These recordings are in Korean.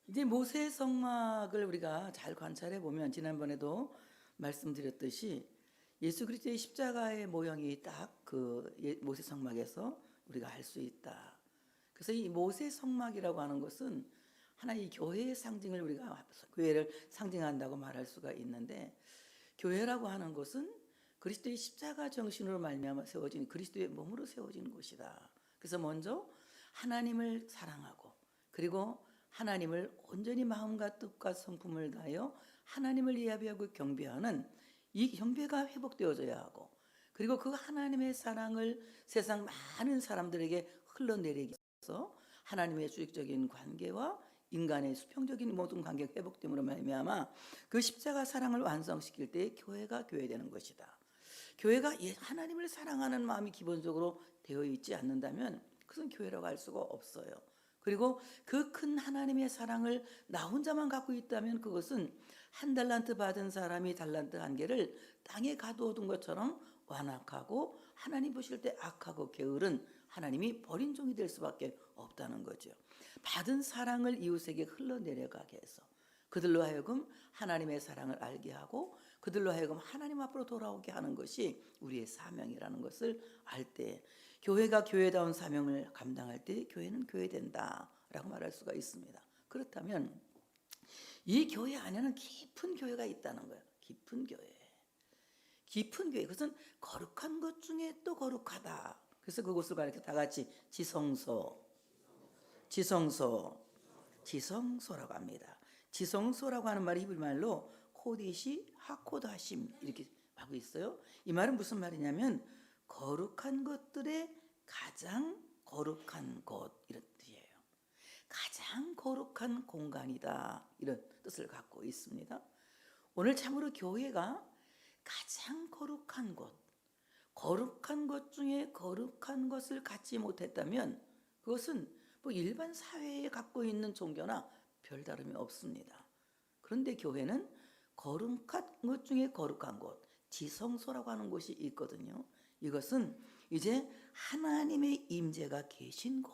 이제 모세 성막을 우리가 잘 관찰해 보면 지난번에도 말씀드렸듯이 예수 그리스도의 십자가의 모형이 딱 그 모세 성막에서 우리가 알 수 있다. 그래서 이 모세 성막이라고 하는 것은 하나의 교회의 상징을 우리가 교회를 상징한다고 말할 수가 있는데, 교회라고 하는 것은 그리스도의 십자가 정신으로 말미암아 세워진 그리스도의 몸으로 세워진 곳이다. 그래서 먼저 하나님을 사랑하고, 그리고 하나님을 온전히 마음과 뜻과 성품을 다하여 하나님을 예배하고 경배하는 이 경배가 회복되어져야 하고, 그리고 그 하나님의 사랑을 세상 많은 사람들에게 흘러내리기 위해서 하나님의 수직적인 관계와 인간의 수평적인 모든 관계가 회복됨으로 말미암아 그 십자가 사랑을 완성시킬 때 교회가 교회되는 것이다. 교회가 하나님을 사랑하는 마음이 기본적으로 되어 있지 않는다면 그것은 교회라고 할 수가 없어요. 그리고 그 큰 하나님의 사랑을 나 혼자만 갖고 있다면 그것은 한 달란트 받은 사람이 달란트 한 개를 땅에 가두어둔 것처럼 완악하고 하나님 보실 때 악하고 게으른 하나님이 버린 종이 될 수밖에 없다는 거죠. 받은 사랑을 이웃에게 흘러내려가게 해서 그들로 하여금 하나님의 사랑을 알게 하고 그들로 하여금 하나님 앞으로 돌아오게 하는 것이 우리의 사명이라는 것을 알 때, 교회가 교회다운 사명을 감당할 때 교회는 교회된다라고 말할 수가 있습니다. 그렇다면 이 교회 안에는 깊은 교회가 있다는 거예요. 깊은 교회. 깊은 교회, 그것은 거룩한 것 중에 또 거룩하다. 그래서 그곳을 가리켜 다 같이 지성소, 지성소, 지성소라고 합니다. 지성소라고 하는 말이 히브리 말로 코디시 하코다심 이렇게 하고 있어요. 이 말은 무슨 말이냐면 거룩한 것들의 가장 거룩한 곳, 이런 뜻이에요. 가장 거룩한 공간이다, 이런 뜻을 갖고 있습니다. 오늘 참으로 교회가 가장 거룩한 곳, 거룩한 것 중에 거룩한 것을 갖지 못했다면 그것은 뭐 일반 사회에 갖고 있는 종교나 별다름이 없습니다. 그런데 교회는 거룩한 것 중에 거룩한 곳, 지성소라고 하는 곳이 있거든요. 이것은 이제 하나님의 임재가 계신 곳,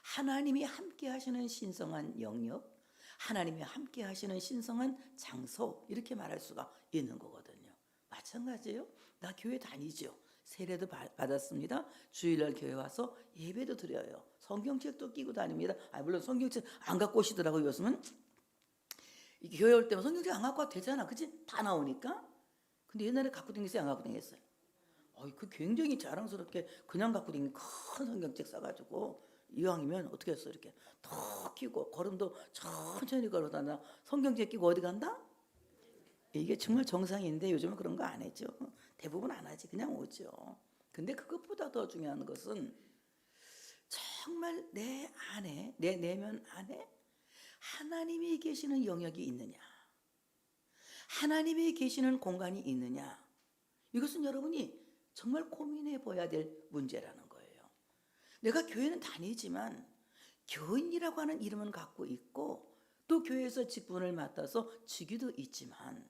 하나님이 함께 하시는 신성한 영역, 하나님이 함께 하시는 신성한 장소, 이렇게 말할 수가 있는 거거든요. 마찬가지예요. 나 교회 다니죠. 세례도 받았습니다. 주일날 교회 와서 예배도 드려요. 성경책도 끼고 다닙니다. 물론 성경책 안 갖고 오시더라고요. 요즘은 교회 올 때면 성경책 안 갖고 와도 되잖아, 그치? 다 나오니까. 근데 옛날에 갖고 다녔어요, 안 갖고 다녔어요? 그 굉장히 자랑스럽게 그냥 갖고 다니는 큰 성경책 싸가지고 이왕이면 어떻게 했어, 이렇게 턱 끼고 걸음도 천천히 걸어다나 성경책 끼고 어디 간다? 이게 정말 정상인데 요즘은 그런 거 안 하죠. 대부분 안 하지. 그냥 오죠. 근데 그것보다 더 중요한 것은 정말 내 안에, 내 내면 안에 하나님이 계시는 영역이 있느냐, 하나님이 계시는 공간이 있느냐, 이것은 여러분이 정말 고민해 봐야 될 문제라는 거예요. 내가 교회는 다니지만 교인이라고 하는 이름은 갖고 있고 또 교회에서 직분을 맡아서 직위도 있지만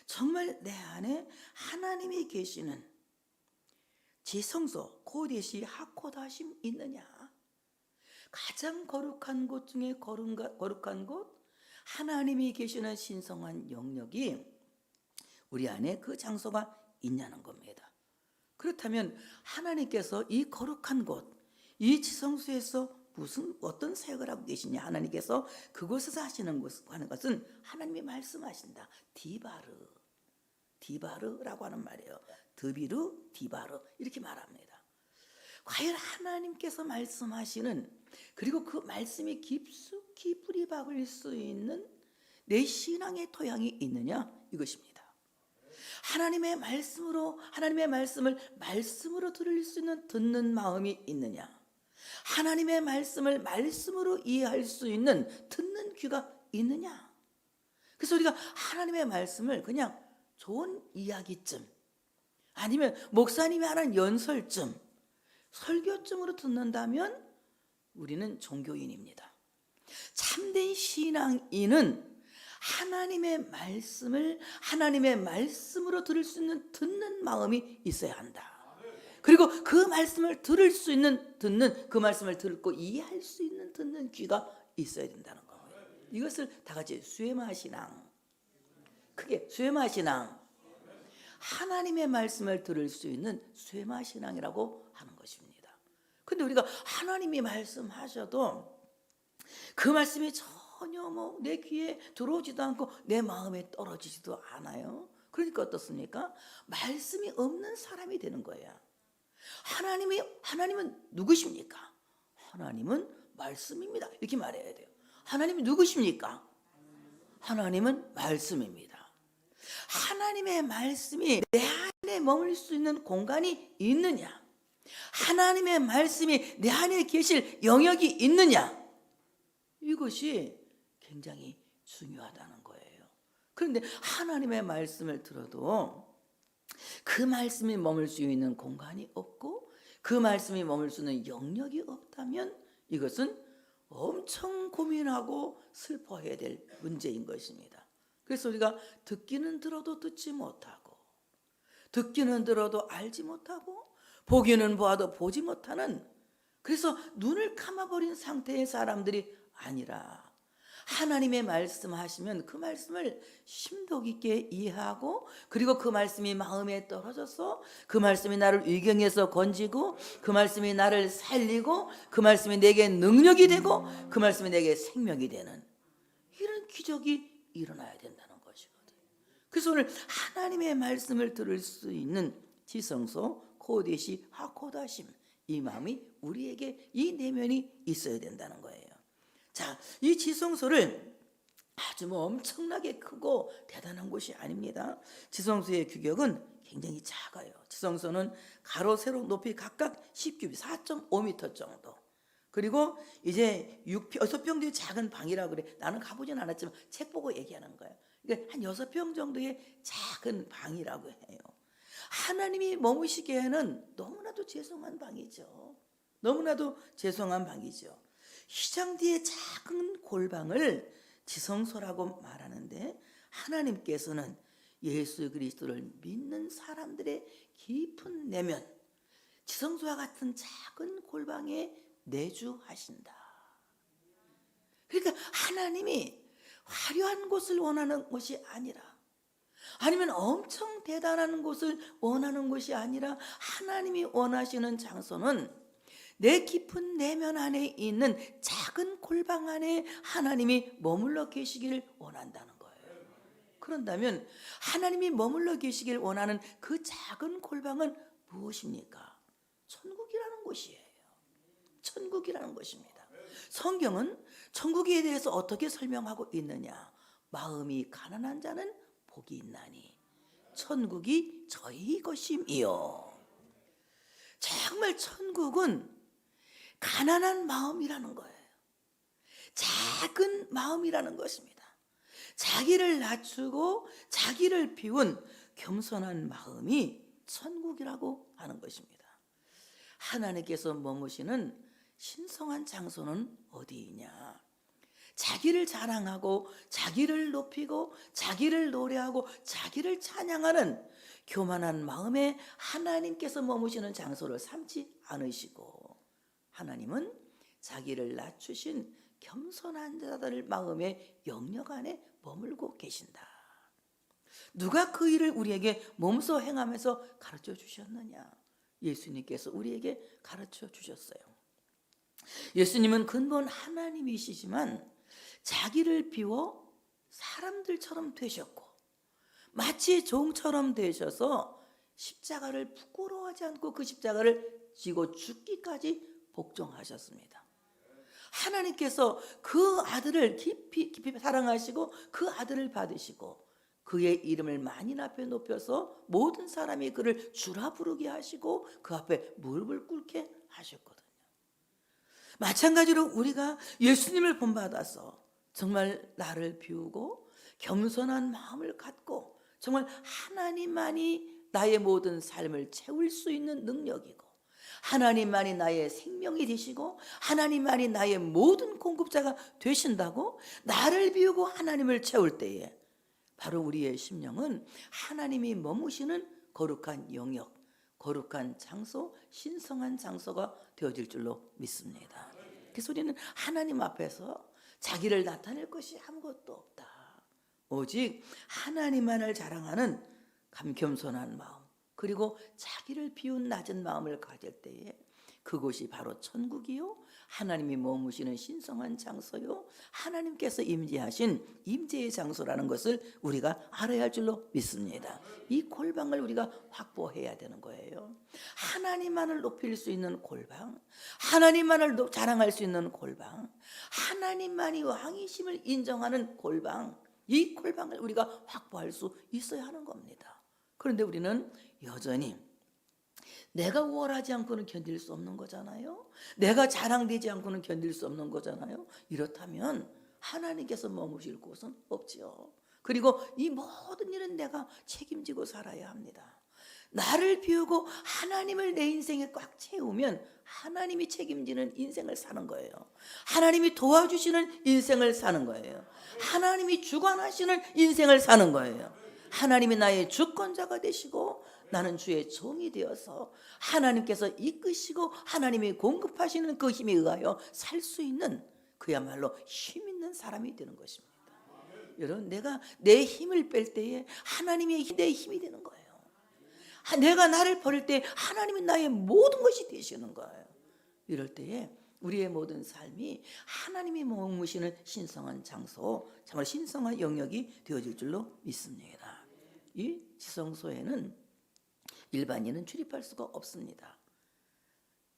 정말 내 안에 하나님이 계시는 지성소, 코데시 하코다심 있느냐, 가장 거룩한 곳 중에 거룩한 곳, 하나님이 계시는 신성한 영역이 우리 안에 그 장소가 있냐는 겁니다. 그렇다면 하나님께서 이 거룩한 곳, 이 지성소에서 어떤 사역을 하고 계시냐, 하나님께서 그곳에서 하시는 것은 하나님이 말씀하신다. 디바르라고 하는 말이에요. 드비르, 디바르 이렇게 말합니다. 과연 하나님께서 말씀하시는, 그리고 그 말씀이 깊숙이 뿌리 박을 수 있는 내 신앙의 토양이 있느냐, 이것입니다. 하나님의 말씀을 말씀으로 들을 수 있는 듣는 마음이 있느냐, 하나님의 말씀을 말씀으로 이해할 수 있는 듣는 귀가 있느냐. 그래서 우리가 하나님의 말씀을 그냥 좋은 이야기쯤, 아니면 목사님이 하는 연설쯤, 설교쯤으로 듣는다면 우리는 종교인입니다. 참된 신앙인은 하나님의 말씀을 하나님의 말씀으로 들을 수 있는 듣는 마음이 있어야 한다. 그리고 그 말씀을 그 말씀을 듣고 이해할 수 있는 듣는 귀가 있어야 된다는 겁니다. 이것을 다 같이 쇠마신앙, 크게 쇠마신앙, 하나님의 말씀을 들을 수 있는 쇠마신앙이라고 하는 것입니다. 근데 우리가 하나님이 말씀하셔도 그 말씀이 전혀 내 귀에 들어오지도 않고 내 마음에 떨어지지도 않아요. 그러니까 어떻습니까? 말씀이 없는 사람이 되는 거예요. 하나님은 누구십니까? 하나님은 말씀입니다. 이렇게 말해야 돼요. 하나님이 누구십니까? 하나님은 말씀입니다. 하나님의 말씀이 내 안에 머물 수 있는 공간이 있느냐? 하나님의 말씀이 내 안에 계실 영역이 있느냐? 이것이 굉장히 중요하다는 거예요. 그런데 하나님의 말씀을 들어도 그 말씀이 머물 수 있는 공간이 없고 그 말씀이 머물 수 있는 영역이 없다면 이것은 엄청 고민하고 슬퍼해야 될 문제인 것입니다. 그래서 우리가 듣기는 들어도 듣지 못하고, 듣기는 들어도 알지 못하고, 보기는 보아도 보지 못하는, 그래서 눈을 감아버린 상태의 사람들이 아니라 하나님의 말씀하시면 그 말씀을 심도 깊게 이해하고, 그리고 그 말씀이 마음에 떨어져서 그 말씀이 나를 의경에서 건지고, 그 말씀이 나를 살리고, 그 말씀이 내게 능력이 되고, 그 말씀이 내게 생명이 되는 이런 기적이 일어나야 된다는 것이거든요. 그래서 오늘 하나님의 말씀을 들을 수 있는 지성소 코데시 하코다심, 이 마음이 우리에게 이 내면이 있어야 된다는 거예요. 자, 이 지성소를 아주 엄청나게 크고 대단한 곳이 아닙니다. 지성소의 규격은 굉장히 작아요. 지성소는 가로 세로 높이 각각 10규빗 4.5m 정도. 그리고 이제 6평 정도의 작은 방이라고 그래. 나는 가보진 않았지만 책 보고 얘기하는 거예요. 그러니까 한 6평 정도의 작은 방이라고 해요. 하나님이 머무시기에는 너무나도 죄송한 방이죠. 너무나도 죄송한 방이죠. 휘장 뒤에 작은 골방을 지성소라고 말하는데, 하나님께서는 예수 그리스도를 믿는 사람들의 깊은 내면, 지성소와 같은 작은 골방에 내주하신다. 그러니까 하나님이 화려한 곳을 원하는 것이 아니라, 아니면 엄청 대단한 곳을 원하는 것이 아니라, 하나님이 원하시는 장소는 내 깊은 내면 안에 있는 작은 골방 안에 하나님이 머물러 계시기를 원한다는 거예요. 그런다면 하나님이 머물러 계시기를 원하는 그 작은 골방은 무엇입니까? 천국이라는 곳이에요. 천국이라는 것입니다. 성경은 천국에 대해서 어떻게 설명하고 있느냐? 마음이 가난한 자는 복이 있나니 천국이 저희 것임이요. 정말 천국은 가난한 마음이라는 거예요. 작은 마음이라는 것입니다. 자기를 낮추고 자기를 비운 겸손한 마음이 천국이라고 하는 것입니다. 하나님께서 머무시는 신성한 장소는 어디이냐? 자기를 자랑하고 자기를 높이고 자기를 노래하고 자기를 찬양하는 교만한 마음에 하나님께서 머무시는 장소를 삼지 않으시고, 하나님은 자기를 낮추신 겸손한 자들 마음의 영역 안에 머물고 계신다. 누가 그 일을 우리에게 몸소 행하면서 가르쳐 주셨느냐? 예수님께서 우리에게 가르쳐 주셨어요. 예수님은 근본 하나님이시지만 자기를 비워 사람들처럼 되셨고, 마치 종처럼 되셔서 십자가를 부끄러워하지 않고 그 십자가를 지고 죽기까지 복종하셨습니다. 하나님께서 그 아들을 깊이 사랑하시고 그 아들을 받으시고 그의 이름을 만인 앞에 높여서 모든 사람이 그를 주라 부르게 하시고 그 앞에 무릎을 꿇게 하셨거든요. 마찬가지로 우리가 예수님을 본받아서 정말 나를 비우고 겸손한 마음을 갖고 정말 하나님만이 나의 모든 삶을 채울 수 있는 능력이고, 하나님만이 나의 생명이 되시고 하나님만이 나의 모든 공급자가 되신다고 나를 비우고 하나님을 채울 때에 바로 우리의 심령은 하나님이 머무시는 거룩한 영역, 거룩한 장소, 신성한 장소가 되어질 줄로 믿습니다. 그래서 우리는 하나님 앞에서 자기를 나타낼 것이 아무것도 없다. 오직 하나님만을 자랑하는 겸손한 마음, 그리고 자기를 비운 낮은 마음을 가질 때에 그곳이 바로 천국이요, 하나님이 머무시는 신성한 장소요, 하나님께서 임재하신 임재의 장소라는 것을 우리가 알아야 할 줄로 믿습니다. 이 골방을 우리가 확보해야 되는 거예요. 하나님만을 높일 수 있는 골방, 하나님만을 자랑할 수 있는 골방, 하나님만이 왕이심을 인정하는 골방, 이 골방을 우리가 확보할 수 있어야 하는 겁니다. 그런데 우리는 여전히 내가 우월하지 않고는 견딜 수 없는 거잖아요. 내가 자랑되지 않고는 견딜 수 없는 거잖아요. 이렇다면 하나님께서 머무실 곳은 없지요. 그리고 이 모든 일은 내가 책임지고 살아야 합니다. 나를 비우고 하나님을 내 인생에 꽉 채우면 하나님이 책임지는 인생을 사는 거예요. 하나님이 도와주시는 인생을 사는 거예요. 하나님이 주관하시는 인생을 사는 거예요. 하나님이 나의 주권자가 되시고 나는 주의 종이 되어서 하나님께서 이끄시고 하나님이 공급하시는 그 힘에 의하여 살 수 있는 그야말로 힘 있는 사람이 되는 것입니다. 여러분, 내가 내 힘을 뺄 때에 하나님이 내 힘이 되는 거예요. 내가 나를 버릴 때 하나님이 나의 모든 것이 되시는 거예요. 이럴 때에 우리의 모든 삶이 하나님이 머무시는 신성한 장소, 정말 신성한 영역이 되어질 줄로 믿습니다. 이 지성소에는 일반인은 출입할 수가 없습니다.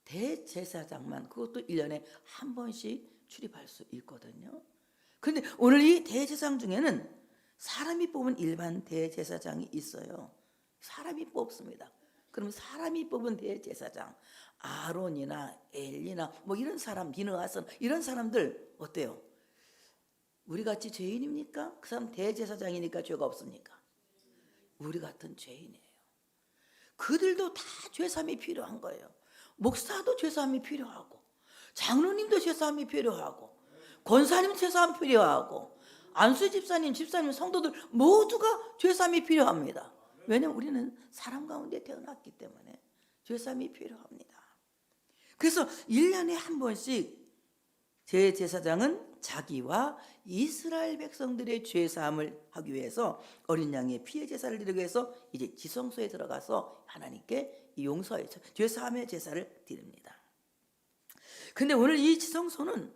대제사장만, 그것도 1년에 한 번씩 출입할 수 있거든요. 그런데 오늘 이 대제사장 중에는 사람이 뽑은 일반 대제사장이 있어요. 사람이 뽑습니다. 그럼 사람이 뽑은 대제사장, 아론이나 엘리나 뭐 이런 사람, 비느하선 이런 사람들 어때요? 우리 같이 죄인입니까? 그 사람 대제사장이니까 죄가 없습니까? 우리 같은 죄인이에요. 그들도 다 죄사함이 필요한 거예요. 목사도 죄사함이 필요하고, 장로님도 죄사함이 필요하고, 권사님 죄사함 필요하고, 안수 집사님, 성도들 모두가 죄사함이 필요합니다. 왜냐하면 우리는 사람 가운데 태어났기 때문에 죄사함이 필요합니다. 그래서 1년에 한 번씩 제사장은 자기와 이스라엘 백성들의 죄사함을 하기 위해서 어린 양의 피해 제사를 드리기 위해서 이제 지성소에 들어가서 하나님께 용서의 죄사함의 제사를 드립니다. 근데 오늘 이 지성소는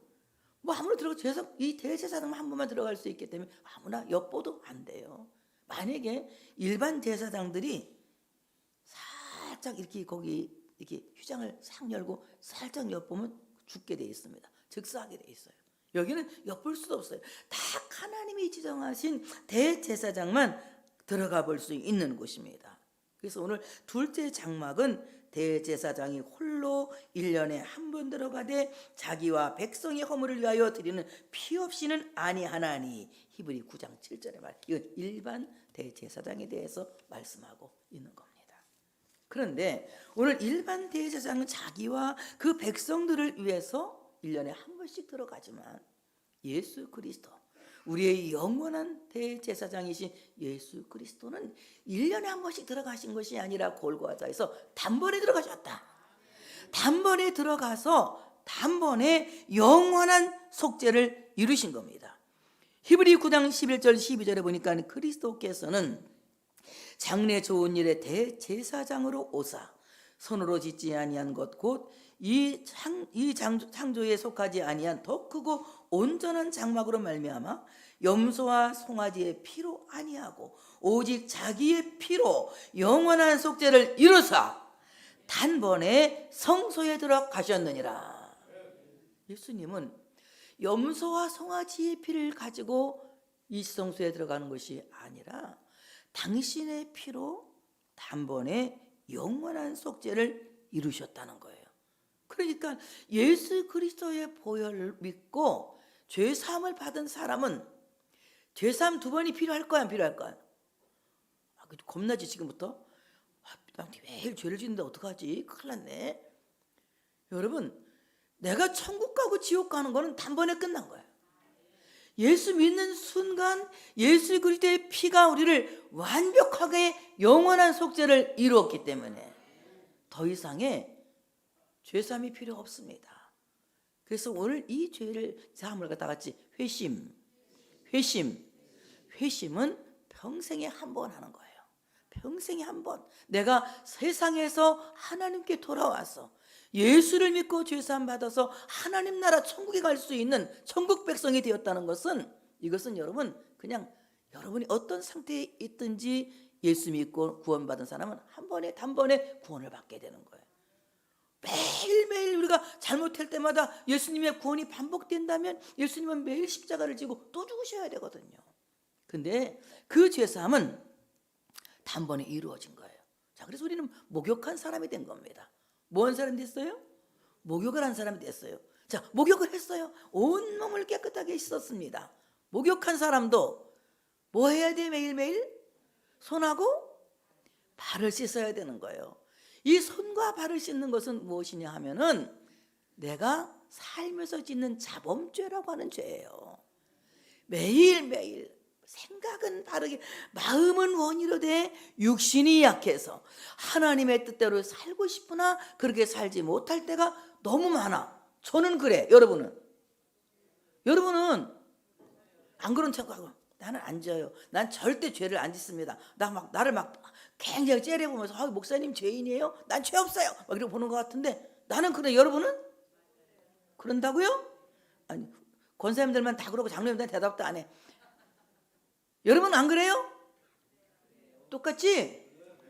뭐 아무나 이 대제사장만 한 번만 들어갈 수 있기 때문에 아무나 엿보도 안 돼요. 만약에 일반 제사장들이 살짝 이렇게 거기 이렇게 휘장을 싹 열고 살짝 엿보면 죽게 돼 있습니다. 즉사하게 돼 있어요. 여기는 엿볼 수도 없어요. 딱 하나님이 지정하신 대제사장만 들어가 볼 수 있는 곳입니다. 그래서 오늘 둘째 장막은 대제사장이 홀로 1년에 한 번 들어가되 자기와 백성의 허물을 위하여 드리는 피 없이는 아니하나니, 히브리 9장 7절의 말. 이건 일반 대제사장에 대해서 말씀하고 있는 겁니다. 그런데 오늘 일반 대제사장은 자기와 그 백성들을 위해서 1년에 한 번씩 들어가지만 예수 그리스도, 우리의 영원한 대제사장이신 예수 그리스도는 1년에 한 번씩 들어가신 것이 아니라 골고아다에서 단번에 들어가셨다. 단번에 들어가서 단번에 영원한 속죄를 이루신 겁니다. 히브리 9장 11절 12절에 보니까 그리스도께서는 장래 좋은 일의 대제사장으로 오사 손으로 짓지 아니한 것 곧 이 창조에 속하지 아니한 더 크고 온전한 장막으로 말미암아 염소와 송아지의 피로 아니하고 오직 자기의 피로 영원한 속죄를 이루사 단번에 성소에 들어가셨느니라. 예수님은 염소와 송아지의 피를 가지고 이 성소에 들어가는 것이 아니라 당신의 피로 단번에 영원한 속죄를 이루셨다는 거예요. 그러니까 예수 그리스도의 보혈을 믿고 죄사함을 받은 사람은 죄사함 2번이 필요할까요, 안 필요할까요? 겁나지 지금부터. 나 매일 죄를 짓는데 어떡하지? 큰일 났네. 여러분, 내가 천국 가고 지옥 가는 거는 단번에 끝난 거예요. 예수 믿는 순간 예수 그리스도의 피가 우리를 완벽하게 영원한 속죄를 이루었기 때문에 더 이상의 죄사함이 필요 없습니다. 그래서 오늘 이 죄를 사함을 갖다 같이 회심은 평생에 한 번 하는 거예요. 평생에 한 번. 내가 세상에서 하나님께 돌아와서 예수를 믿고 죄사함 받아서 하나님 나라 천국에 갈 수 있는 천국 백성이 되었다는 것은, 이것은 여러분 그냥 여러분이 어떤 상태에 있든지 예수 믿고 구원받은 사람은 한 번에 단번에 구원을 받게 되는 거예요. 매일매일 우리가 잘못할 때마다 예수님의 구원이 반복된다면 예수님은 매일 십자가를 지고 또 죽으셔야 되거든요. 근데 그 죄사함은 단번에 이루어진 거예요. 자, 그래서 우리는 목욕한 사람이 된 겁니다. 뭐 한 사람이 됐어요? 목욕을 한 사람이 됐어요. 자, 목욕을 했어요. 온몸을 깨끗하게 씻었습니다. 목욕한 사람도 뭐 해야 돼? 매일매일 손하고 발을 씻어야 되는 거예요. 이 손과 발을 씻는 것은 무엇이냐 하면은 내가 살면서 짓는 자범죄라고 하는 죄예요. 매일매일 생각은 바르게, 마음은 원이로되 육신이 약해서 하나님의 뜻대로 살고 싶으나 그렇게 살지 못할 때가 너무 많아. 저는 그래. 여러분은 안 그런 척하고 나는 안 져요. 난 절대 죄를 안 짓습니다. 나를 굉장히 째려보면서 목사님 죄인이에요? 난 죄 없어요. 막 이러고 보는 것 같은데 나는 그래. 여러분은 그런다고요? 아니, 권사님들만 다 그러고 장로님들은 대답도 안 해. 여러분 안 그래요? 똑같지?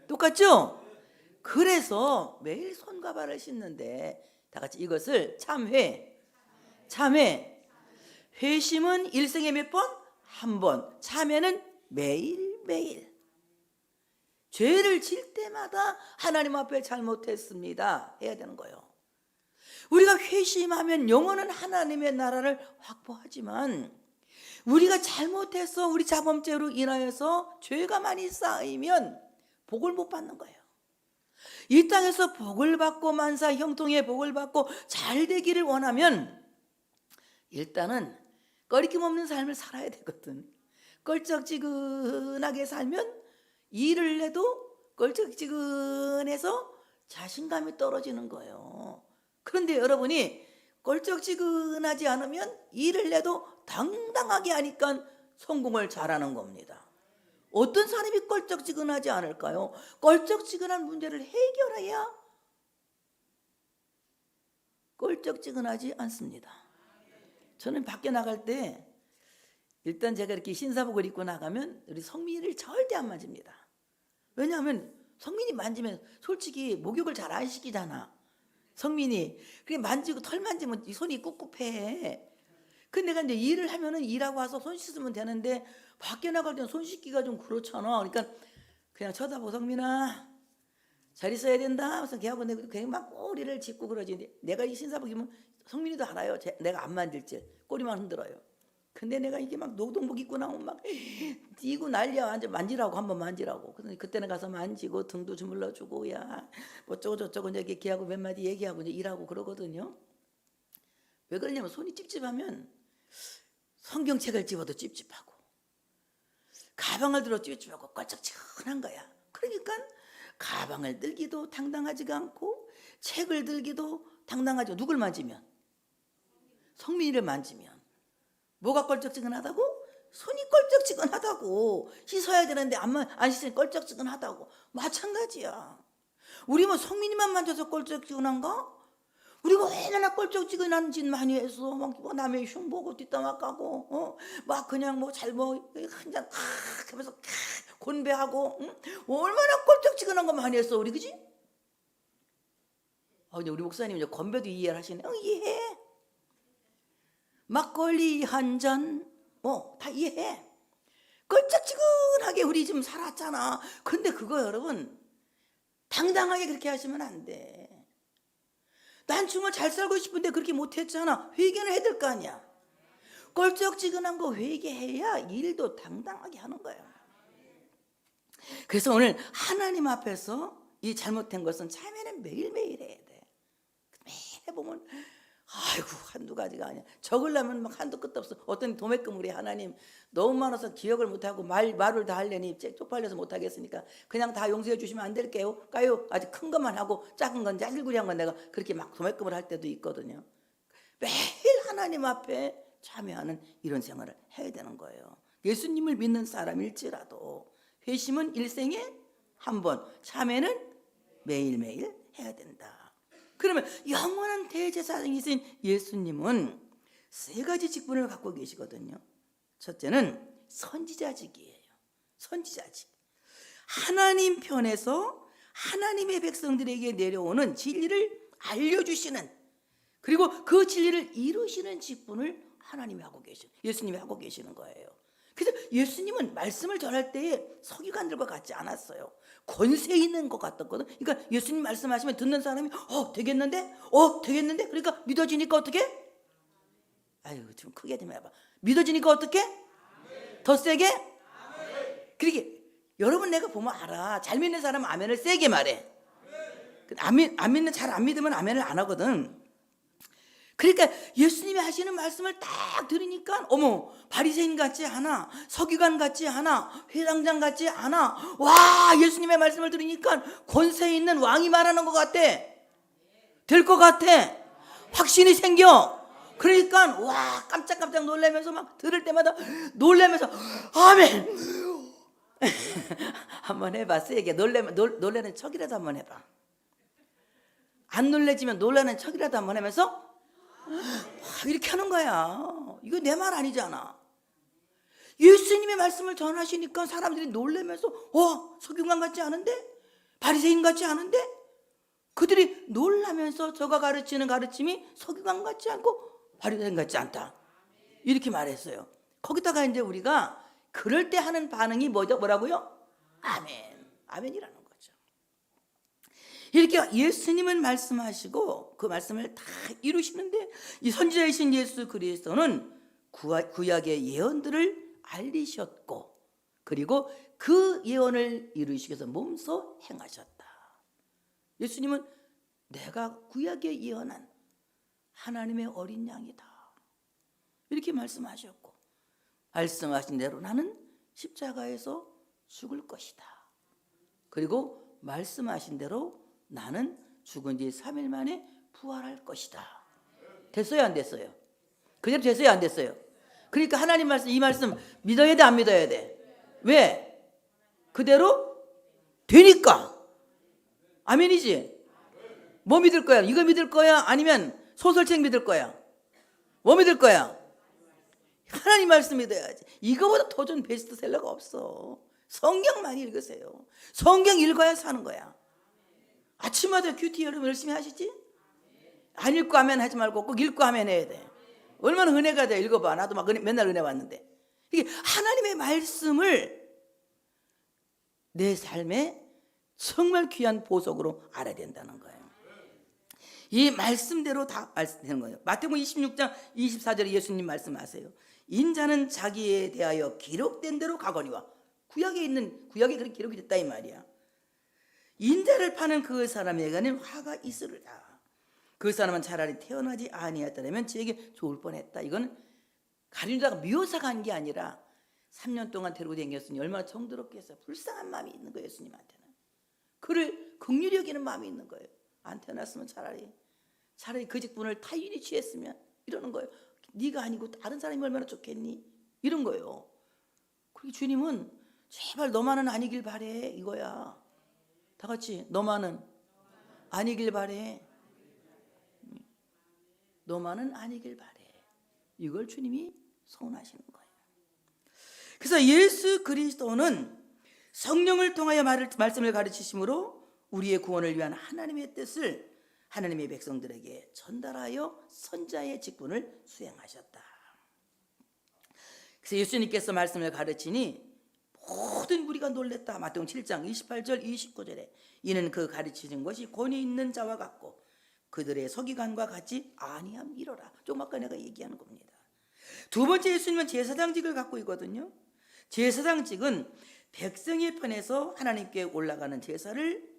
똑같죠? 그래서 매일 손과 발을 씻는데 다 같이 이것을 참회. 회심은 일생에 몇 번? 한 번. 참회는 매일매일. 죄를 질 때마다 하나님 앞에 잘못했습니다 해야 되는 거예요. 우리가 회심하면 영원한 하나님의 나라를 확보하지만 우리가 잘못해서 우리 자범죄로 인하여서 죄가 많이 쌓이면 복을 못 받는 거예요. 이 땅에서 복을 받고 만사 형통의 복을 받고 잘 되기를 원하면 일단은 꺼리낌 없는 삶을 살아야 되거든. 껄쩍지근하게 살면 일을 해도 껄쩍지근해서 자신감이 떨어지는 거예요. 그런데 여러분이 껄쩍지근하지 않으면 일을 해도 당당하게 하니까 성공을 잘하는 겁니다. 어떤 사람이 껄쩍지근하지 않을까요? 껄쩍지근한 문제를 해결해야 껄쩍지근하지 않습니다. 저는 밖에 나갈 때 일단 제가 이렇게 신사복을 입고 나가면 우리 성민이를 절대 안 만집니다. 왜냐하면 성민이 만지면 솔직히 목욕을 잘 안 시키잖아. 성민이 그게 만지고 털 만지면 손이 꿉꿉해. 근데 내가 이제 일을 하면은 일하고 와서 손 씻으면 되는데 밖에 나갈 때는 손 씻기가 좀 그렇잖아. 그러니까 그냥 쳐다보고 성민아 잘 있어야 된다. 그래서 걔하고 내가 그냥 막 꼬리를 짚고 그러지. 내가 이 신사복 입으면 성민이도 알아요. 내가 안 만질지 꼬리만 흔들어요. 근데 내가 이게 막 노동복 입고 나오면 막 뛰고 난리야. 완전 만지라고 한번 만지라고. 그래서 그때는 가서 만지고 등도 주물러주고 야 뭐 어쩌고 저쩌고 이제 걔하고 몇 마디 얘기하고 이제 일하고 그러거든요. 왜 그러냐면 손이 찝찝하면 성경책을 집어도 찝찝하고 가방을 들어 찝찝하고 껄쩍지근한 거야. 그러니까 가방을 들기도 당당하지가 않고 책을 들기도 당당하지. 누굴 만지면? 성민이를 만지면 뭐가 껄쩍지근하다고? 손이 껄쩍지근하다고. 씻어야 되는데 안 씻으니 껄쩍지근하다고. 마찬가지야. 우리 뭐 성민이만 만져서 껄쩍지근한가? 우리가 얼마나 껄쩍지근한 짓 많이 했어. 막 남의 흉 보고 뒷담화 까고, 막 그냥 뭐 한잔 하면서 곤배하고, 얼마나 껄쩍지근한 거 많이 했어, 우리 그지? 이제 우리 목사님 이제 건배도 이해를 하시네. 이해해. 막걸리 한 잔, 다 이해해. 껄쩍지근하게 우리 지금 살았잖아. 근데 그거 여러분 당당하게 그렇게 하시면 안 돼. 난 정말 잘 살고 싶은데 그렇게 못했잖아. 회개는 해야 될 거 아니야. 껄쩍지근한 거 회개해야 일도 당당하게 하는 거예요. 그래서 오늘 하나님 앞에서 이 잘못된 것은 참회는 매일매일 해야 돼. 매일 해보면 아이고 한두 가지가 아니야. 적으려면 막 한도 끝도 없어. 어떤 도매금으로 하나님 너무 많아서 기억을 못하고 말을 다 하려니 쪽팔려서 못하겠으니까 그냥 다 용서해 주시면 안 될까요? 아주 큰 것만 하고 작은 건 짜질구리한 건 내가 그렇게 막 도매금을 할 때도 있거든요. 매일 하나님 앞에 참여하는 이런 생활을 해야 되는 거예요. 예수님을 믿는 사람일지라도 회심은 일생에 한 번, 참회는 매일매일 해야 된다. 그러면 영원한 대제사장이신 예수님은 세 가지 직분을 갖고 계시거든요. 첫째는 선지자직이에요. 선지자직. 하나님 편에서 하나님의 백성들에게 내려오는 진리를 알려주시는, 그리고 그 진리를 이루시는 직분을 하나님이 하고 계시는, 예수님이 하고 계시는 거예요. 그래서 예수님은 말씀을 전할 때에 서기관들과 같지 않았어요. 권세 있는 것 같았거든. 그러니까 예수님 말씀하시면 듣는 사람이 되겠는데? 되겠는데? 그러니까 믿어지니까 어떻게? 아유, 좀 크게 좀 해봐. 믿어지니까 어떻게? 더 세게? 그러게 여러분 내가 보면 알아. 잘 믿는 사람은 아멘을 세게 말해. 잘 안 믿으면 아멘을 안 하거든. 그러니까 예수님이 하시는 말씀을 딱 들으니까 어머, 바리새인 같지 않아, 서기관 같지 않아, 회당장 같지 않아. 와, 예수님의 말씀을 들으니까 권세 있는 왕이 말하는 것 같아. 될 것 같아. 확신이 생겨. 그러니까 와, 깜짝깜짝 놀라면서 막 들을 때마다 놀라면서 아멘. 한번 해봐. 세게 놀라는 척이라도 한번 해봐. 안 놀래지면 놀라는 척이라도 한번 하면서 이렇게 하는 거야. 이거 내 말 아니잖아. 예수님의 말씀을 전하시니까 사람들이 놀라면서 서기관 같지 않은데? 바리새인 같지 않은데? 그들이 놀라면서 저가 가르치는 가르침이 서기관 같지 않고 바리새인 같지 않다, 이렇게 말했어요. 거기다가 이제 우리가 그럴 때 하는 반응이 뭐라고요? 아멘. 아멘이라는 거죠. 이렇게 예수님은 말씀하시고 그 말씀을 다 이루시는데, 이 선지자이신 예수 그리스도는 구약의 예언들을 알리셨고, 그리고 그 예언을 이루시기 위해서 몸소 행하셨다. 예수님은 내가 구약에 예언한 하나님의 어린 양이다, 이렇게 말씀하셨고, 말씀하신 대로 나는 십자가에서 죽을 것이다. 그리고 말씀하신 대로 나는 죽은 뒤 3일 만에 부활할 것이다. 됐어요, 안 됐어요? 그대로 됐어요, 안 됐어요? 그러니까 하나님 말씀, 이 말씀 믿어야 돼, 안 믿어야 돼? 왜? 그대로 되니까. 아멘이지? 뭐 믿을 거야? 이거 믿을 거야? 아니면 소설책 믿을 거야? 뭐 믿을 거야? 하나님 말씀 믿어야지. 이거보다 더 좋은 베스트셀러가 없어. 성경 많이 읽으세요. 성경 읽어야 사는 거야. 아침마다 큐티 여러분 열심히 하시지? 안 읽고 하면 하지 말고 꼭 읽고 하면 해야 돼. 얼마나 은혜가 돼. 읽어봐. 나도 막 맨날 은혜 받는데. 이게 하나님의 말씀을 내 삶에 정말 귀한 보석으로 알아야 된다는 거예요. 이 말씀대로 다 말씀되는 거예요. 마태복음 26장 24절에 예수님 말씀하세요. 인자는 자기에 대하여 기록된 대로 가거니와, 구약에 그렇게 기록이 됐다 이 말이야. 인자를 파는 그 사람에게는 화가 있으리라. 그 사람은 차라리 태어나지 아니하였다면 저에게 좋을 뻔했다. 이건 가룟유다가 미워서가 한 게 아니라 3년 동안 데리고 다녔으니 얼마나 정들었겠어요. 불쌍한 마음이 있는 거예요, 예수님한테는. 그를 긍휼히 여기는 마음이 있는 거예요. 안 태어났으면 차라리 그 직분을 타인이 취했으면, 이러는 거예요. 네가 아니고 다른 사람이 얼마나 좋겠니? 이런 거예요. 그리고 주님은 제발 너만은 아니길 바래, 이거야. 다 같이 너만은 아니길 바래. 너만은 아니길 바래. 이걸 주님이 소원하시는 거예요. 그래서 예수 그리스도는 성령을 통하여 말씀을 가르치심으로 우리의 구원을 위한 하나님의 뜻을 하나님의 백성들에게 전달하여 선자의 직분을 수행하셨다. 그래서 예수님께서 말씀을 가르치니 모든 무리가 놀랬다. 마태복음 7장 28절 29절에 이는 그 가르치신 것이 권위 있는 자와 같고 그들의 서기관과 같이 아니함이로라. 조금 아까 내가 얘기하는 겁니다. 두 번째, 예수님은 제사장직을 갖고 있거든요. 제사장직은 백성의 편에서 하나님께 올라가는 제사를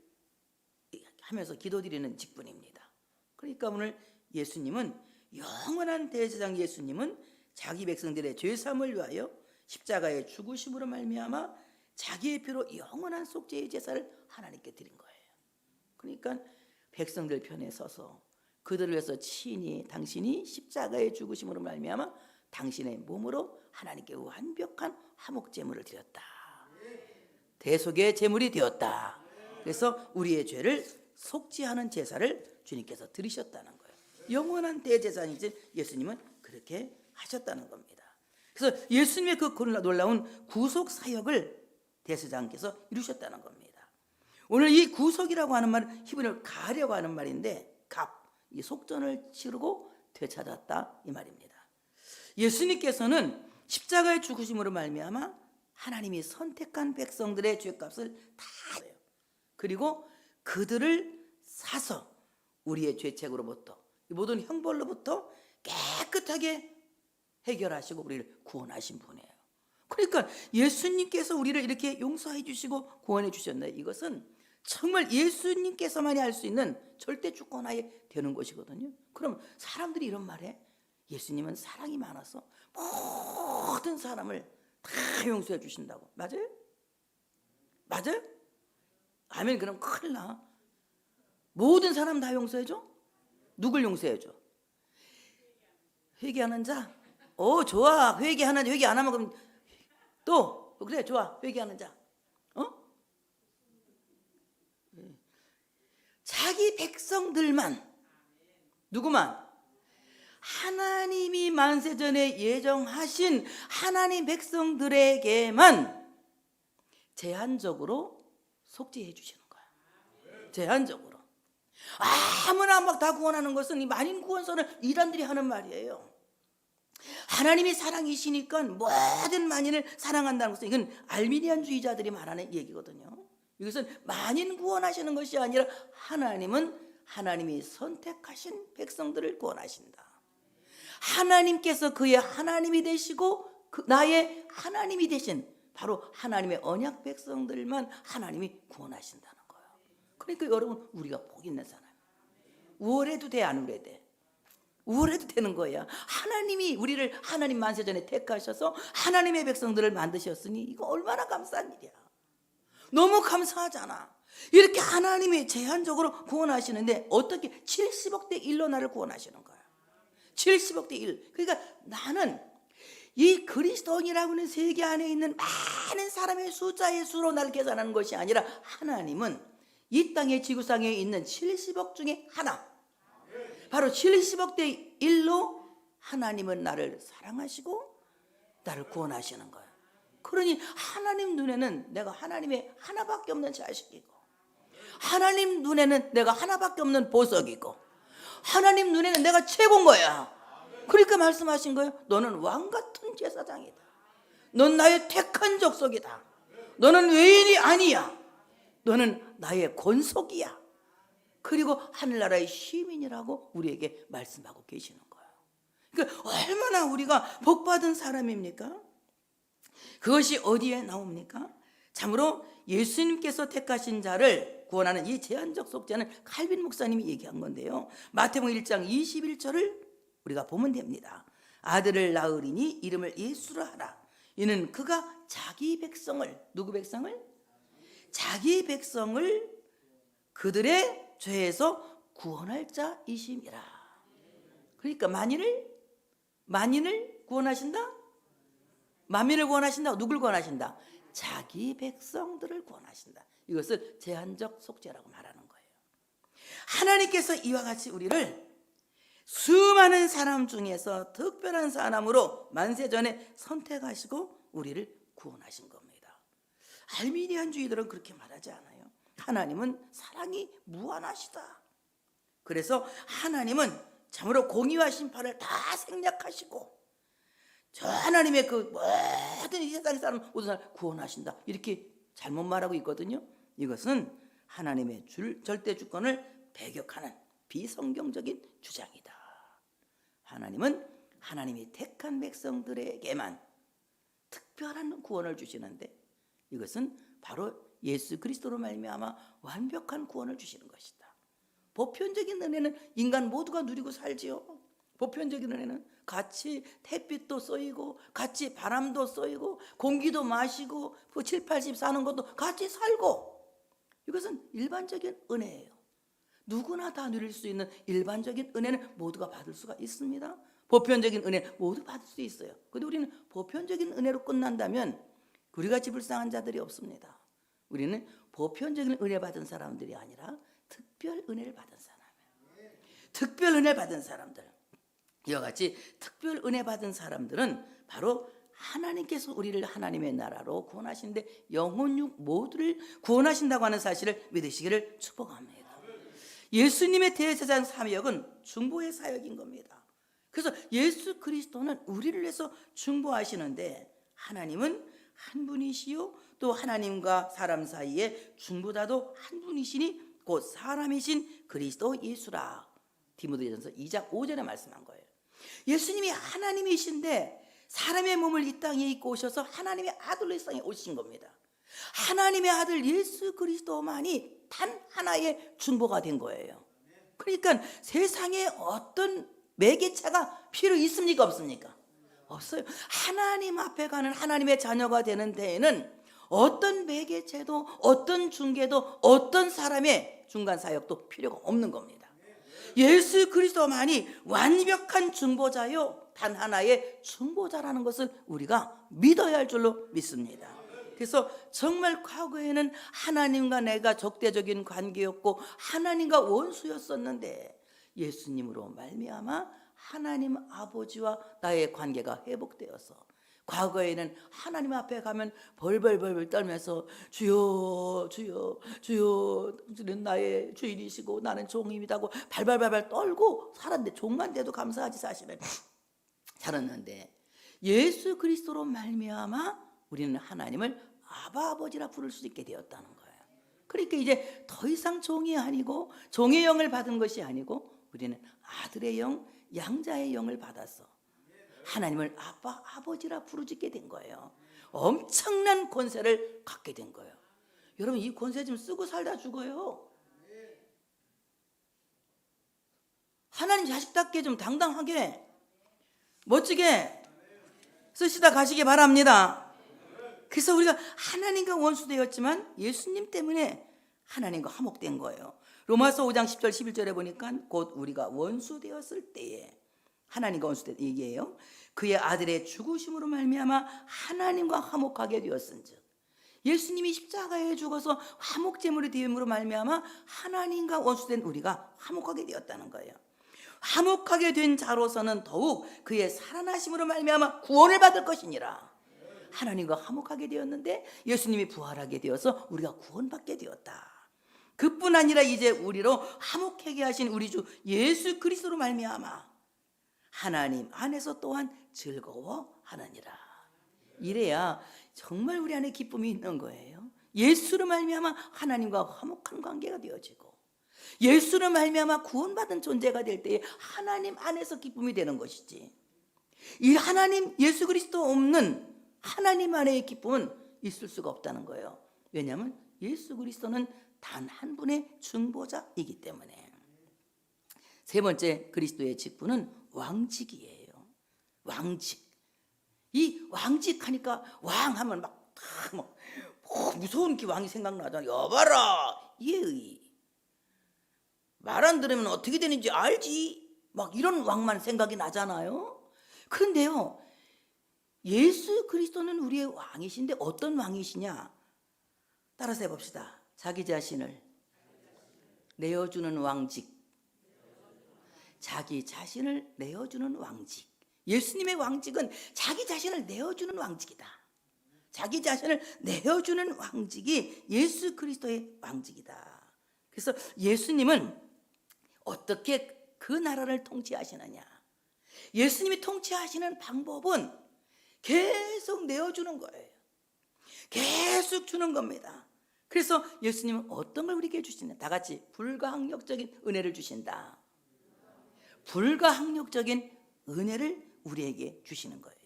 하면서 기도드리는 직분입니다. 그러니까 오늘 예수님은, 영원한 대제사장 예수님은 자기 백성들의 죄사함을 위하여 십자가의 죽으심으로 말미암아 자기의 피로 영원한 속죄의 제사를 하나님께 드린 거예요. 그러니까 백성들 편에 서서 그들을 위해서 친히 당신이 십자가의 죽으심으로 말미암아 당신의 몸으로 하나님께 완벽한 화목 제물을 드렸다. 대속의 제물이 되었다. 그래서 우리의 죄를 속죄하는 제사를 주님께서 드리셨다는 거예요. 영원한 대제사장이신 예수님은 그렇게 하셨다는 겁니다. 그래서 예수님의 그 놀라운 구속 사역을 대제사장께서 이루셨다는 겁니다. 오늘 이 구속이라고 하는 말은 히브리어로 가려고 하는 말인데 이 속전을 치르고 되찾았다 이 말입니다. 예수님께서는 십자가의 죽으심으로 말미암아 하나님이 선택한 백성들의 죄값을 다 해요. 그리고 그들을 사서 우리의 죄책으로부터 모든 형벌로부터 깨끗하게 해결하시고 우리를 구원하신 분이에요. 그러니까 예수님께서 우리를 이렇게 용서해 주시고 구원해 주셨나요? 이것은 정말 예수님께서만이 할 수 있는 절대 주권하에 되는 것이거든요. 그럼 사람들이 이런 말에 예수님은 사랑이 많아서 모든 사람을 다 용서해 주신다고. 맞아요? 맞아요? 아멘. 그럼 큰일 나. 모든 사람 다 용서해 줘? 누굴 용서해 줘? 회개하는 자? 좋아. 회개 안 하면 그럼 또 그래 좋아. 회개하는 자. 자기 백성들만, 누구만? 하나님이 만세전에 예정하신 하나님 백성들에게만 제한적으로 속죄해 주시는 거야. 제한적으로. 아무나 막 다 구원하는 것은 이 만인 구원서는 이단들이 하는 말이에요. 하나님이 사랑이시니까 모든 만인을 사랑한다는 것은 이건 알미니안주의자들이 말하는 얘기거든요. 이것은 만인 구원하시는 것이 아니라 하나님이 선택하신 백성들을 구원하신다. 하나님께서 그의 하나님이 되시고 나의 하나님이 되신 바로 하나님의 언약 백성들만 하나님이 구원하신다는 거예요. 그러니까 여러분 우리가 복 있는 사람. 우월해도 돼, 안 우월해도 돼? 우월해도 되는 거야. 하나님이 우리를 하나님 만세전에 택하셔서 하나님의 백성들을 만드셨으니 이거 얼마나 감사한 일이야. 너무 감사하잖아. 이렇게 하나님이 제한적으로 구원하시는데 어떻게 70억 대 1로 나를 구원하시는 거야. 70억 대 1. 그러니까 나는 이 그리스도인이라고 하는 세계 안에 있는 많은 사람의 숫자의 수로 나를 계산하는 것이 아니라 하나님은 이 땅의 지구상에 있는 70억 중에 하나, 바로 70억 대 1로 하나님은 나를 사랑하시고 나를 구원하시는 거야. 그러니 하나님 눈에는 내가 하나님의 하나밖에 없는 자식이고, 하나님 눈에는 내가 하나밖에 없는 보석이고, 하나님 눈에는 내가 최고인 거야. 그러니까 말씀하신 거예요. 너는 왕같은 제사장이다. 넌 나의 택한 족속이다. 너는 외인이 아니야. 너는 나의 권속이야. 그리고 하늘나라의 시민이라고 우리에게 말씀하고 계시는 거예요. 그러니까 얼마나 우리가 복받은 사람입니까? 그것이 어디에 나옵니까? 참으로 예수님께서 택하신 자를 구원하는 이 제한적 속죄는 칼빈 목사님이 얘기한 건데요. 마태복음 1장 21절을 우리가 보면 됩니다. 아들을 낳으리니 이름을 예수라 하라. 이는 그가 자기 백성을, 누구 백성을? 자기 백성을 그들의 죄에서 구원할 자이심이라. 그러니까 만인을 구원하신다? 만민을 구원하신다. 누굴 구원하신다? 자기 백성들을 구원하신다. 이것을 제한적 속죄라고 말하는 거예요. 하나님께서 이와 같이 우리를 수많은 사람 중에서 특별한 사람으로 만세전에 선택하시고 우리를 구원하신 겁니다. 알미니안주의들은 그렇게 말하지 않아요. 하나님은 사랑이 무한하시다. 그래서 하나님은 참으로 공의와 심판을 다 생략하시고 저 하나님의 그 모든 이 세상 사람 모든 사람 구원하신다. 이렇게 잘못 말하고 있거든요. 이것은 하나님의 절대 주권을 배격하는 비성경적인 주장이다. 하나님은 하나님이 택한 백성들에게만 특별한 구원을 주시는데 이것은 바로 예수 그리스도로 말미암아 완벽한 구원을 주시는 것이다. 보편적인 은혜는 인간 모두가 누리고 살지요. 보편적인 은혜는 같이 햇빛도 쏘이고 같이 바람도 쏘이고 공기도 마시고 7, 80 사는 것도 같이 살고 이것은 일반적인 은혜예요. 누구나 다 누릴 수 있는 일반적인 은혜는 모두가 받을 수가 있습니다. 보편적인 은혜 모두 받을 수 있어요. 그런데 우리는 보편적인 은혜로 끝난다면 우리같이 불쌍한 자들이 없습니다. 우리는 보편적인 은혜 받은 사람들이 아니라 특별 은혜를 받은 사람이에요. 특별 은혜 받은 사람들, 이와 같이 특별 은혜 받은 사람들은 바로 하나님께서 우리를 하나님의 나라로 구원하시는데 영혼육 모두를 구원하신다고 하는 사실을 믿으시기를 축복합니다. 예수님의 대제사장 사역은 중보의 사역인 겁니다. 그래서 예수 그리스도는 우리를 위해서 중보하시는데 하나님은 한 분이시요 또 하나님과 사람 사이에 중보자도 한 분이시니 곧 사람이신 그리스도 예수라. 디모데전서 2장 5절에 말씀한 거예요. 예수님이 하나님이신데 사람의 몸을 이 땅에 입고 오셔서 하나님의 아들로 이 땅에 오신 겁니다. 하나님의 아들 예수 그리스도만이 단 하나의 중보가 된 거예요. 그러니까 세상에 어떤 매개체가 필요 있습니까 없습니까? 없어요. 하나님 앞에 가는 하나님의 자녀가 되는 데에는 어떤 매개체도 어떤 중개도 어떤 사람의 중간 사역도 필요가 없는 겁니다. 예수 그리스도만이 완벽한 중보자요 단 하나의 중보자라는 것을 우리가 믿어야 할 줄로 믿습니다. 그래서 정말 과거에는 하나님과 내가 적대적인 관계였고 하나님과 원수였었는데 예수님으로 말미암아 하나님 아버지와 나의 관계가 회복되어서 과거에는 하나님 앞에 가면 벌벌벌 떨면서 주여 주여 주여 주는 나의 주인이시고 나는 종입니다고 발발발발 떨고 살았는데 종만 돼도 감사하지 사실은 살았는데 예수 그리스도로 말미암아 우리는 하나님을 아바 아버지라 부를 수 있게 되었다는 거예요. 그러니까 이제 더 이상 종이 아니고 종의 영을 받은 것이 아니고 우리는 아들의 영, 양자의 영을 받아서 하나님을 아빠, 아버지라 부르짖게 된 거예요. 엄청난 권세를 갖게 된 거예요. 여러분 이 권세 좀 쓰고 살다 죽어요. 하나님 자식답게 좀 당당하게 멋지게 쓰시다 가시기 바랍니다. 그래서 우리가 하나님과 원수되었지만 예수님 때문에 하나님과 화목된 거예요. 로마서 5장 10절 11절에 보니까 곧 우리가 원수되었을 때에 하나님과 원수된 얘기예요. 그의 아들의 죽으심으로 말미암아 하나님과 화목하게 되었은즉 예수님이 십자가에 죽어서 화목제물이 되음으로 말미암아 하나님과 원수된 우리가 화목하게 되었다는 거예요. 화목하게 된 자로서는 더욱 그의 살아나심으로 말미암아 구원을 받을 것이니라. 하나님과 화목하게 되었는데 예수님이 부활하게 되어서 우리가 구원받게 되었다. 그뿐 아니라 이제 우리로 화목하게 하신 우리 주 예수 그리스도로 말미암아 하나님 안에서 또한 즐거워하느니라. 이래야 정말 우리 안에 기쁨이 있는 거예요. 예수로 말미암아 하나님과 화목한 관계가 되어지고 예수로 말미암아 구원받은 존재가 될 때에 하나님 안에서 기쁨이 되는 것이지 이 하나님 예수 그리스도 없는 하나님 안에의 기쁨은 있을 수가 없다는 거예요. 왜냐하면 예수 그리스도는 단 한 분의 중보자이기 때문에. 세 번째 그리스도의 직분은 왕직이에요. 왕직. 이 왕직하니까 왕 하면 막 무서운 그 왕이 생각나잖아요. 여봐라 예의. 말 안 들으면 어떻게 되는지 알지. 막 이런 왕만 생각이 나잖아요. 그런데요 예수 그리스도는 우리의 왕이신데 어떤 왕이시냐? 따라서 해봅시다. 자기 자신을 내어주는 왕직. 자기 자신을 내어주는 왕직. 예수님의 왕직은 자기 자신을 내어주는 왕직이다. 자기 자신을 내어주는 왕직이 예수 그리스도의 왕직이다. 그래서 예수님은 어떻게 그 나라를 통치하시느냐? 예수님이 통치하시는 방법은 계속 내어주는 거예요. 계속 주는 겁니다. 그래서 예수님은 어떤 걸 우리에게 주시냐? 다 같이 불가항력적인 은혜를 주신다. 불가항력적인 은혜를 우리에게 주시는 거예요.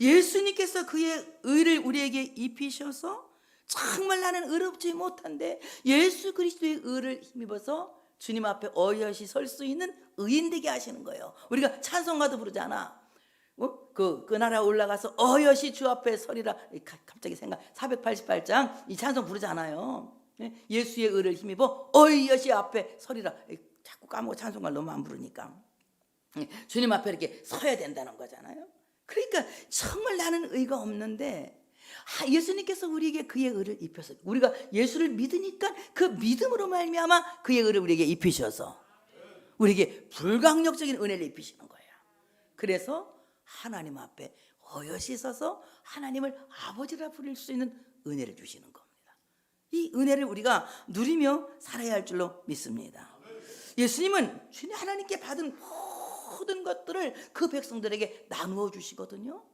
예수님께서 그의 의를 우리에게 입히셔서 정말 나는 의롭지 못한데 예수 그리스도의 의를 힘입어서 주님 앞에 어여시 설 수 있는 의인 되게 하시는 거예요. 우리가 찬송가도 부르잖아. 그 나라 올라가서 어여시 주 앞에 서리라. 갑자기 488장 이 찬송 부르잖아요. 예수의 의를 힘입어 어이여시 앞에 서리라. 자꾸 까먹고 찬송가를 너무 안 부르니까 주님 앞에 이렇게 서야 된다는 거잖아요. 그러니까 정말 나는 의가 없는데 예수님께서 우리에게 그의 의를 입혀서 우리가 예수를 믿으니까 그 믿음으로 말미암아 그의 의를 우리에게 입히셔서 우리에게 불강력적인 은혜를 입히시는 거예요. 그래서 하나님 앞에 어여시 서서 하나님을 아버지라 부를 수 있는 은혜를 주시는 겁니다. 이 은혜를 우리가 누리며 살아야 할 줄로 믿습니다. 예수님은 주님 하나님께 받은 모든 것들을 그 백성들에게 나누어 주시거든요.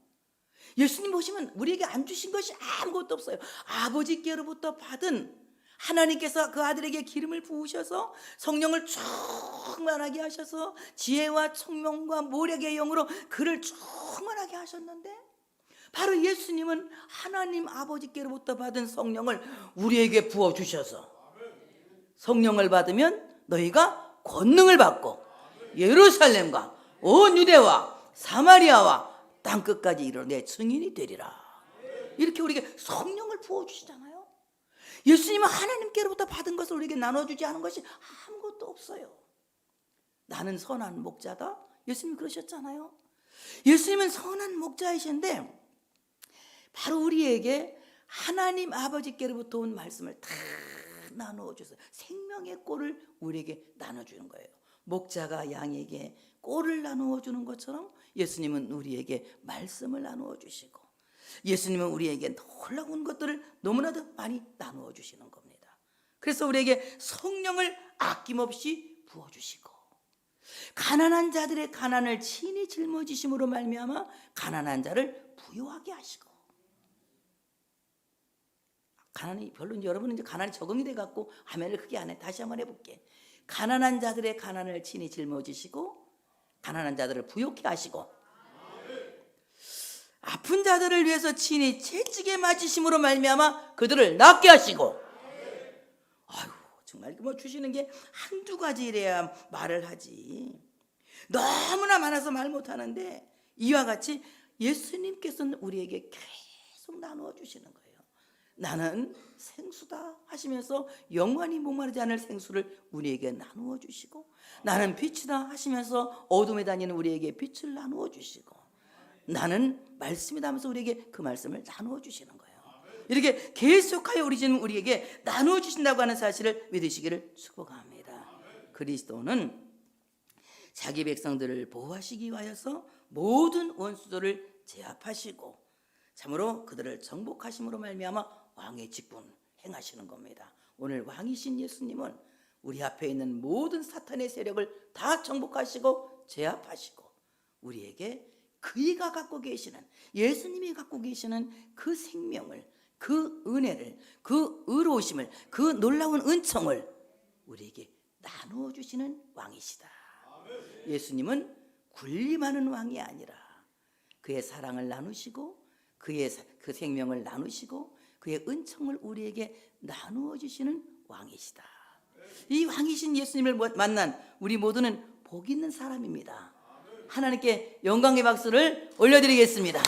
예수님 보시면 우리에게 안 주신 것이 아무것도 없어요. 아버지께로부터 받은 하나님께서 그 아들에게 기름을 부으셔서 성령을 충만하게 하셔서 지혜와 총명과 모략의 영으로 그를 충만하게 하셨는데 바로 예수님은 하나님 아버지께로부터 받은 성령을 우리에게 부어주셔서 성령을 받으면 너희가 권능을 받고 예루살렘과 온 유대와 사마리아와 땅끝까지 이르러 내 증인이 되리라. 이렇게 우리에게 성령을 부어주시잖아요. 예수님은 하나님께로부터 받은 것을 우리에게 나눠주지 않은 것이 아무것도 없어요. 나는 선한 목자다. 예수님이 그러셨잖아요. 예수님은 선한 목자이신데 바로 우리에게 하나님 아버지께로부터 온 말씀을 다 나누어 주세요. 생명의 꼴을 우리에게 나눠주는 거예요. 목자가 양에게 꼴을 나누어 주는 것처럼 예수님은 우리에게 말씀을 나누어 주시고 예수님은 우리에게 놀라운 것들을 너무나도 많이 나누어 주시는 겁니다. 그래서 우리에게 성령을 아낌없이 부어주시고 가난한 자들의 가난을 친히 짊어지심으로 말미암아 가난한 자를 부유하게 하시고 가난이 별로 이제 여러분은 이제 가난이 적응이 돼 갖고 아멘을 크게 안 해. 다시 한번 해볼게. 가난한 자들의 가난을 친히 짊어지시고 가난한 자들을 부유케 하시고 아픈 자들을 위해서 친히 채찍에 맞으심으로 말미암아 그들을 낫게 하시고 아유 정말 뭐 주시는 게 한두 가지래야 말을 하지 너무나 많아서 말 못하는데 이와 같이 예수님께서는 우리에게 계속 나누어 주시는 거예요. 나는 생수다 하시면서 영원히 목마르지 않을 생수를 우리에게 나누어 주시고 나는 빛이다 하시면서 어둠에 다니는 우리에게 빛을 나누어 주시고 나는 말씀이다 하면서 우리에게 그 말씀을 나누어 주시는 거예요. 이렇게 계속하여 우리에게 나누어 주신다고 하는 사실을 믿으시기를 축복합니다. 그리스도는 자기 백성들을 보호하시기 위하여서 모든 원수들을 제압하시고 참으로 그들을 정복하심으로 말미암아 왕의 직분 행하시는 겁니다. 오늘 왕이신 예수님은 우리 앞에 있는 모든 사탄의 세력을 다 정복하시고 제압하시고 우리에게 그이가 갖고 계시는 예수님이 갖고 계시는 그 생명을 그 은혜를 그 의로우심을 그 놀라운 은총을 우리에게 나누어 주시는 왕이시다. 예수님은 군림하는 왕이 아니라 그의 사랑을 나누시고 그의 그 생명을 나누시고 그의 은총을 우리에게 나누어 주시는 왕이시다. 이 왕이신 예수님을 만난 우리 모두는 복 있는 사람입니다. 하나님께 영광의 박수를 올려드리겠습니다.